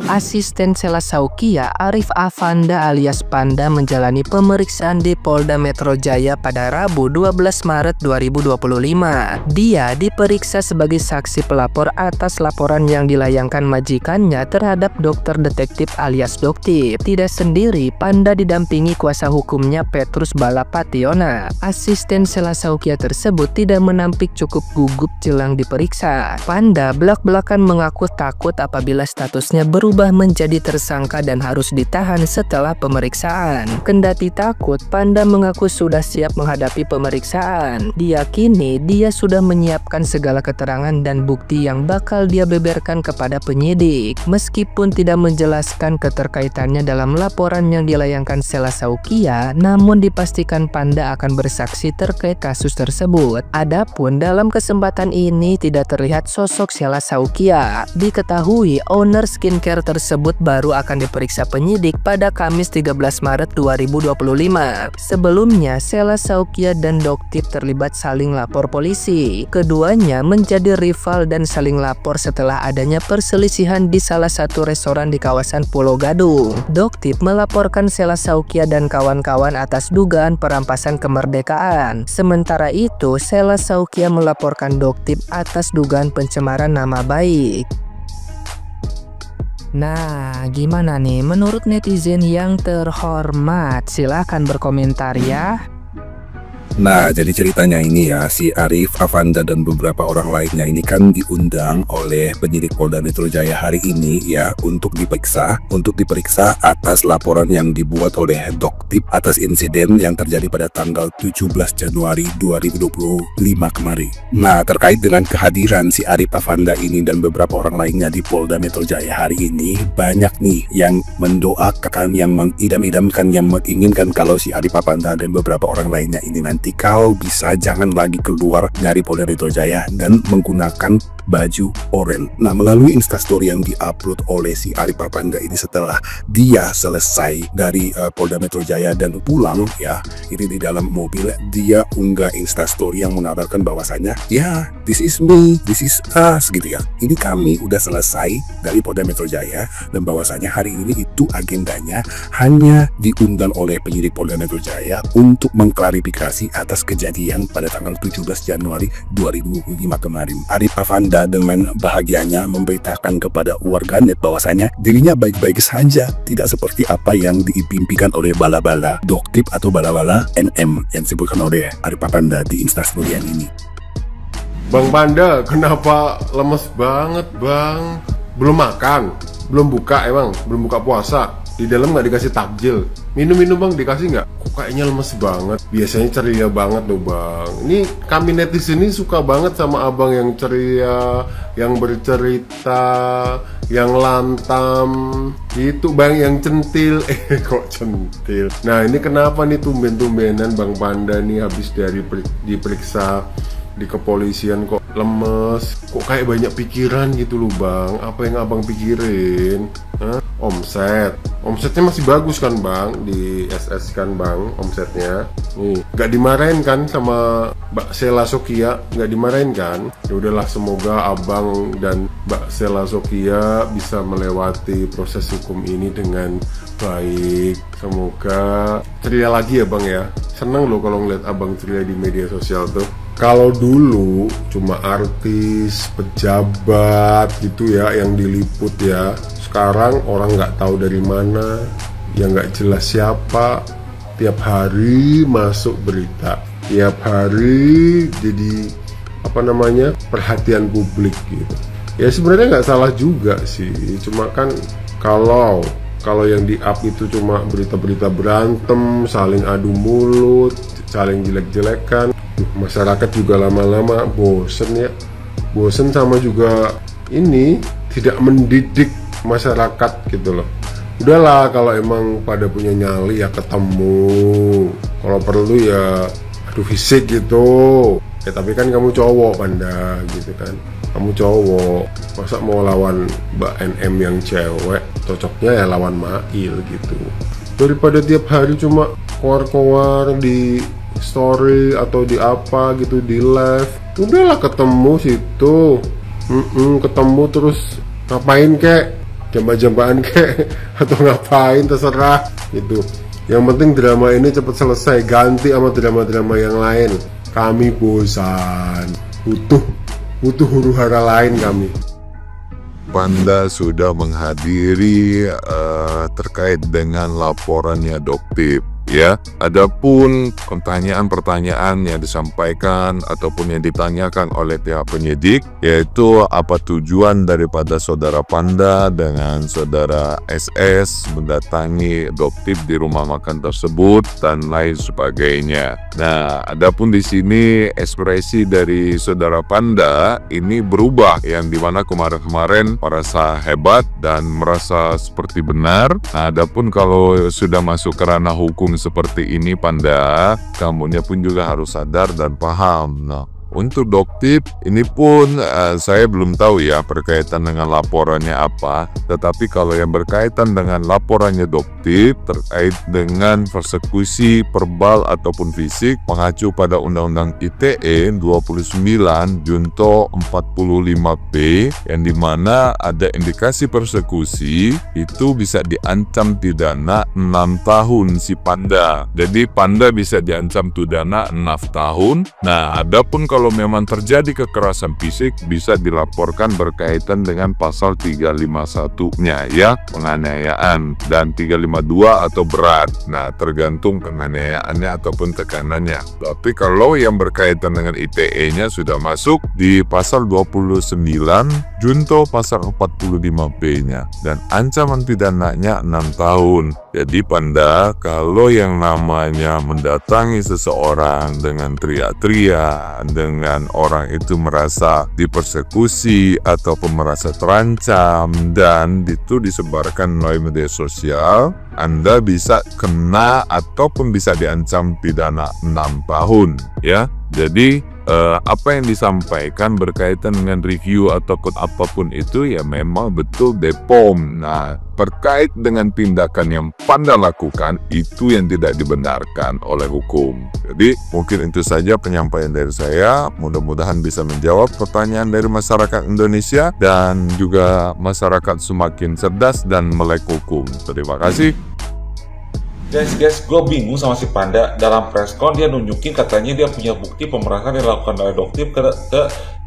Asisten Sela Saukia Arif Afanda alias Panda menjalani pemeriksaan di Polda Metro Jaya pada Rabu 12 Maret 2025. Dia diperiksa sebagai saksi pelapor atas laporan yang dilayangkan majikannya terhadap dokter detektif alias Doktip. Tidak sendiri, Panda didampingi kuasa hukumnya Petrus Balapationa. Asisten Sela Saukia tersebut tidak menampik cukup gugup jelang diperiksa. Panda belak-belakan mengaku takut apabila statusnya berubah menjadi tersangka dan harus ditahan setelah pemeriksaan. Kendati takut, Panda mengaku sudah siap menghadapi pemeriksaan. Diyakini dia sudah menyiapkan segala keterangan dan bukti yang bakal dia beberkan kepada penyidik. Meskipun tidak menjelaskan keterkaitannya dalam laporan yang dilayangkan Sela Saukia, namun dipastikan Panda akan bersaksi terkait kasus tersebut. Adapun dalam kesempatan ini tidak terlihat sosok Sela Saukia. Diketahui owner skincare tersebut baru akan diperiksa penyidik pada Kamis 13 Maret 2025. Sebelumnya, Sela Saukia dan Doktip terlibat saling lapor polisi. Keduanya menjadi rival dan saling lapor setelah adanya perselisihan di salah satu restoran di kawasan Pulau Gadung. Doktip melaporkan Sela Saukia dan kawan-kawan atas dugaan perampasan kemerdekaan. Sementara itu, Sela Saukia melaporkan Doktip atas dugaan pencemaran nama baik. Nah, gimana nih menurut netizen yang terhormat? Silahkan berkomentar ya. Nah, jadi ceritanya ini ya, si Arif Afanda dan beberapa orang lainnya ini kan diundang oleh penyidik Polda Metro Jaya hari ini ya untuk diperiksa atas laporan yang dibuat oleh Doktip atas insiden yang terjadi pada tanggal 17 Januari 2025 kemarin. Nah, terkait dengan kehadiran si Arif Afanda ini dan beberapa orang lainnya di Polda Metro Jaya hari ini, banyak nih yang mendoakan, yang mengidam-idamkan, yang menginginkan kalau si Arif Afanda dan beberapa orang lainnya ini nanti kau bisa jangan lagi keluar dari Polda Metro Jaya dan menggunakan baju oranye. Nah, melalui instastory yang diupload oleh si Arif Afanda ini setelah dia selesai dari Polda Metro Jaya dan pulang ya, ini di dalam mobil dia unggah instastory yang mengabarkan bahwasanya ya, this is me, this is us gitu ya. Ini kami udah selesai dari Polda Metro Jaya dan bahwasanya hari ini itu agendanya hanya diundang oleh penyidik Polda Metro Jaya untuk mengklarifikasi atas kejadian pada tanggal 17 Januari 2025 kemarin. Arif Afanda dengan bahagianya memberitakan kepada warganet bahwasanya dirinya baik-baik saja, tidak seperti apa yang diimpikan oleh bala-bala Doktip atau bala-bala NM yang disebutkan oleh Arif Afanda di instastory ini. Bang Panda, kenapa lemes banget bang? Belum makan? Belum buka emang? Belum buka puasa? Di dalam nggak dikasih takjil? Minum-minum bang, dikasih nggak? Kok kayaknya lemes banget? Biasanya ceria banget loh bang. Ini kami netizen ini suka banget sama abang yang ceria, yang bercerita, yang lantam gitu bang, yang centil. Kok centil? Nah, ini kenapa nih tumben-tumbenan Bang Panda nih habis dari diperiksa di kepolisian kok lemes, kok kayak banyak pikiran gitu loh bang. Apa yang abang pikirin? Hah? Omsetnya masih bagus kan bang, di SS kan bang omsetnya. Nih, gak dimarahin kan sama Mbak Sela Saukia? Gak dimarahin kan? Ya udahlah, semoga abang dan Mbak Sela Saukia bisa melewati proses hukum ini dengan baik. Semoga ceria lagi ya bang ya. Seneng loh kalau ngeliat abang ceria di media sosial tuh. Kalau dulu cuma artis, pejabat gitu ya yang diliput ya. Sekarang orang nggak tahu dari mana, yang nggak jelas siapa. Tiap hari masuk berita, tiap hari jadi perhatian publik gitu. Ya sebenarnya nggak salah juga sih, cuma kan kalau yang di up itu cuma berita-berita berantem, saling adu mulut, saling jelek-jelekan, masyarakat juga lama-lama bosen ya. Bosen sama juga ini tidak mendidik masyarakat gitu loh. Udahlah, kalau emang pada punya nyali ya ketemu, kalau perlu ya adu fisik gitu ya. Tapi kan kamu cowok Panda gitu kan, kamu cowok, masa mau lawan Mbak NM yang cewek? Cocoknya ya lawan Mail gitu, daripada tiap hari cuma keluar-keluar di story atau di apa gitu, di live. Udahlah ketemu situ, ketemu terus ngapain kek, jambak-jambakan kayak atau ngapain terserah gitu. Yang penting drama ini cepat selesai, ganti sama drama-drama yang lain. Kami bosan, butuh huru-hara lain kami. Panda sudah menghadiri terkait dengan laporannya Doktip. Ya, adapun pertanyaan-pertanyaan yang disampaikan ataupun yang ditanyakan oleh pihak penyidik, yaitu apa tujuan daripada saudara Panda dengan saudara SS mendatangi Doktip di rumah makan tersebut dan lain sebagainya. Nah, adapun di sini ekspresi dari saudara Panda ini berubah, yang dimana kemarin-kemarin merasa hebat dan merasa seperti benar. Nah, adapun kalau sudah masuk ke ranah hukum seperti ini Panda, kamunya pun juga harus sadar dan paham. Nah, untuk Doktip ini pun saya belum tahu ya berkaitan dengan laporannya apa. Tetapi kalau yang berkaitan dengan laporannya Doktip terkait dengan persekusi verbal ataupun fisik mengacu pada Undang-Undang ITE 29 Junto 45B, yang dimana ada indikasi persekusi itu bisa diancam pidana 6 tahun si Panda. Jadi Panda bisa diancam pidana 6 tahun. Nah, adapun kalau memang terjadi kekerasan fisik bisa dilaporkan berkaitan dengan pasal 351-nya ya, penganiayaan, dan 352 atau berat. Nah, tergantung penganiayaannya ataupun tekanannya. Tapi kalau yang berkaitan dengan ITE-nya sudah masuk di pasal 29 Junto pasal 45B-nya dan ancaman pidananya 6 tahun. Jadi Panda, kalau yang namanya mendatangi seseorang dengan teriak-teriak, dengan orang itu merasa dipersekusi ataupun merasa terancam dan itu disebarkan melalui media sosial, Anda bisa kena ataupun bisa diancam pidana 6 tahun ya. Jadi apa yang disampaikan berkaitan dengan review ataupun apapun itu ya memang betul BPOM. Nah, terkait dengan tindakan yang Panda lakukan itu yang tidak dibenarkan oleh hukum. Jadi mungkin itu saja penyampaian dari saya. Mudah-mudahan bisa menjawab pertanyaan dari masyarakat Indonesia dan juga masyarakat semakin cerdas dan melek hukum. Terima kasih. Guys, gue bingung sama si Panda. Dalam preskon dia nunjukin katanya dia punya bukti pemerasan yang dilakukan oleh Doktip ke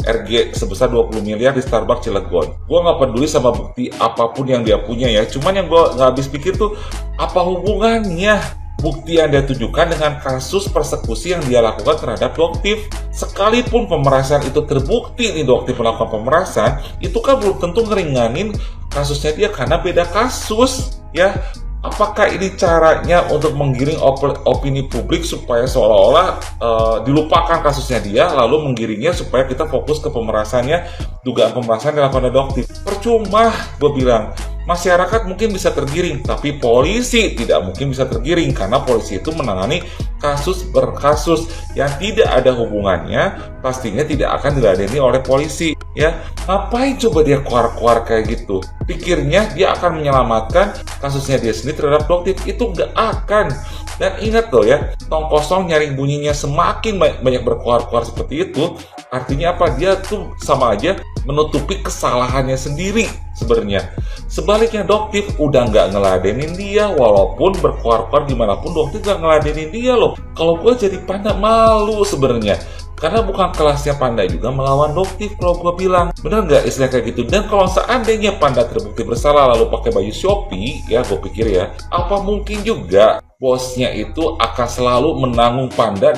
RG sebesar 20 miliar di Starbucks Cilegon. Gue nggak peduli sama bukti apapun yang dia punya ya. Cuman yang gue nggak habis pikir tuh, apa hubungannya bukti yang dia tunjukkan dengan kasus persekusi yang dia lakukan terhadap Doktip? Sekalipun pemerasan itu terbukti nih Doktip melakukan pemerasan, itu kan belum tentu ngeringanin kasusnya dia karena beda kasus ya. Apakah ini caranya untuk menggiring opini publik supaya seolah-olah dilupakan kasusnya dia, lalu menggiringnya supaya kita fokus ke pemerasannya, dugaan pemerasan yang dilakukan oleh Doktip? Percuma, gue bilang. Masyarakat mungkin bisa tergiring, tapi polisi tidak mungkin bisa tergiring karena polisi itu menangani kasus berkasus yang tidak ada hubungannya, pastinya tidak akan diladeni oleh polisi. Ya, ngapain coba dia keluar-keluar kayak gitu? Pikirnya dia akan menyelamatkan kasusnya dia sendiri terhadap Doktip? Itu nggak akan. Dan ingat loh ya, tong kosong nyaring bunyinya semakin banyak berkeluar-keluar seperti itu, artinya apa? Dia tuh sama aja menutupi kesalahannya sendiri sebenarnya. Sebaliknya Doktip udah nggak ngeladenin dia, walaupun berkeluar-keluar gimana pun Doktip nggak ngeladenin dia loh. Kalau gue jadi Panda malu sebenarnya. Karena bukan kelasnya Panda juga melawan Doktip kalau gue bilang. Bener nggak istilah kayak gitu? Dan kalau seandainya Panda terbukti bersalah lalu pakai baju Shopee, ya gue pikir ya, apa mungkin juga bosnya itu akan selalu menanggung Panda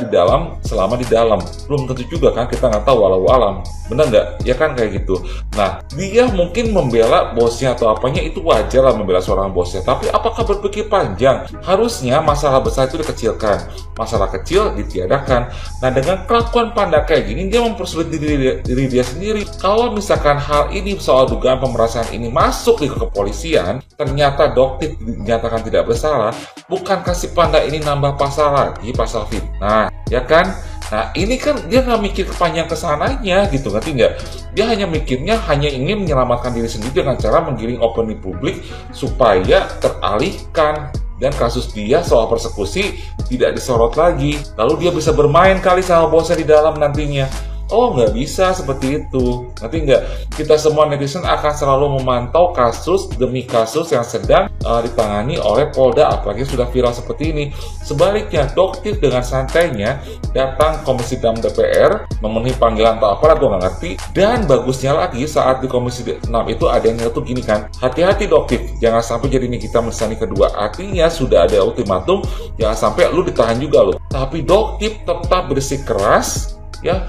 selama di dalam? Belum tentu juga kan, kita nggak tahu walau alam. Bener nggak? Ya kan kayak gitu. Nah, dia mungkin membela bosnya atau apanya, itu wajar lah membela seorang bosnya. Tapi apakah berpikir panjang? Harusnya masalah besar itu dikecilkan, masalah kecil ditiadakan. Nah, dengan kelakuan Panda kayak gini, dia mempersulit diri dia sendiri. Kalau misalkan hal ini soal dugaan pemerasan ini masuk di kepolisian, ternyata Doktip dinyatakan tidak bersalah, bukankah si Panda ini nambah pasal lagi, pasal fitnah, ya kan? Nah, ini kan dia nggak mikir kepanjang kesananya gitu, ngerti nggak? Dia hanya mikirnya hanya ingin menyelamatkan diri sendiri dengan cara menggiring opini publik supaya teralihkan dan kasus dia soal persekusi tidak disorot lagi. Lalu dia bisa bermain kali sama bosnya di dalam nantinya. Oh, nggak bisa seperti itu. Nanti nggak, kita semua netizen akan selalu memantau kasus demi kasus yang sedang ditangani oleh Polda, apalagi sudah viral seperti ini. Sebaliknya, Doktif dengan santainya datang Komisi 6 DPR, memenuhi panggilan atau apalah, gue nggak ngerti. Dan bagusnya lagi, saat di Komisi 6 itu ada yang tuh gini kan, hati-hati Doktif, jangan sampai jadi Nikita Mirzani kedua. Artinya sudah ada ultimatum, jangan sampai lu ditahan juga lo. Tapi Doktif tetap bersikeras, ya,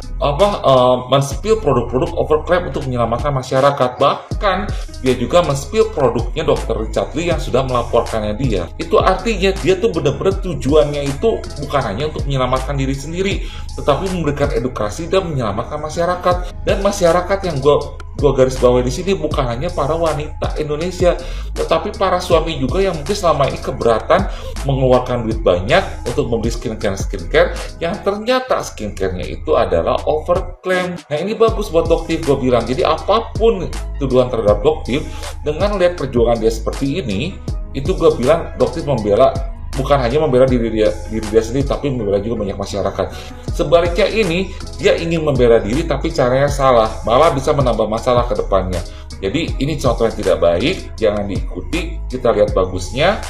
men-spill produk-produk overclaim untuk menyelamatkan masyarakat. Bahkan dia juga men-spill produknya Dr. Richard Lee yang sudah melaporkannya dia. Itu artinya dia tuh benar-benar tujuannya itu bukan hanya untuk menyelamatkan diri sendiri, tetapi memberikan edukasi dan menyelamatkan masyarakat. Dan masyarakat yang gue garis bawahi di sini bukan hanya para wanita Indonesia, tetapi para suami juga yang mungkin selama ini keberatan mengeluarkan duit banyak untuk membeli skincare yang ternyata skincare-nya itu adalah overclaim. Nah, ini bagus buat Doktif, gue bilang. Jadi apapun tuduhan terhadap Doktif, dengan lihat perjuangan dia seperti ini, itu gue bilang Doktif membela, bukan hanya membela diri dia sendiri, tapi membela juga banyak masyarakat. Sebaliknya ini, dia ingin membela diri tapi caranya salah, malah bisa menambah masalah ke depannya. Jadi ini contoh yang tidak baik, jangan diikuti. Kita lihat bagusnya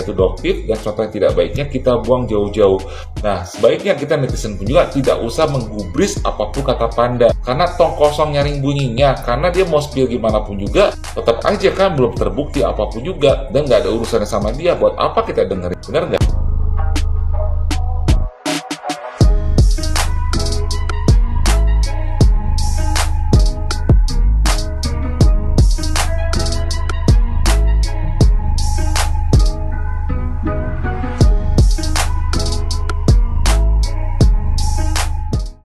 itu Doktif, dan contoh yang tidak baiknya kita buang jauh-jauh. Nah, sebaiknya kita netizen pun juga tidak usah menggubris apapun kata Panda, karena tong kosong nyaring bunyinya. Karena dia mau spill gimana pun juga, tetap aja kan belum terbukti apapun juga, dan nggak ada urusannya sama dia. Buat apa kita dengerin, bener nggak?